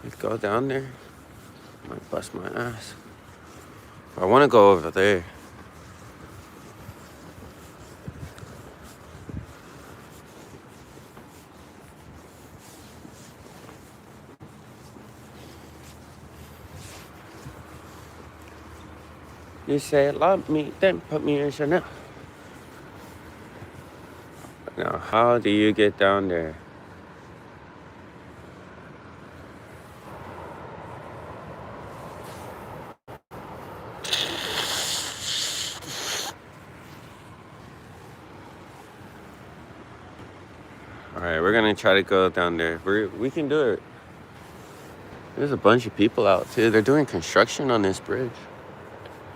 Let's go down there. Might bust my ass. I want to go over there. You say love me, then put me in Chanel. Now, how do you get down there? Alright, we're gonna try to go down there. We can do it. There's a bunch of people out too. They're doing construction on this bridge.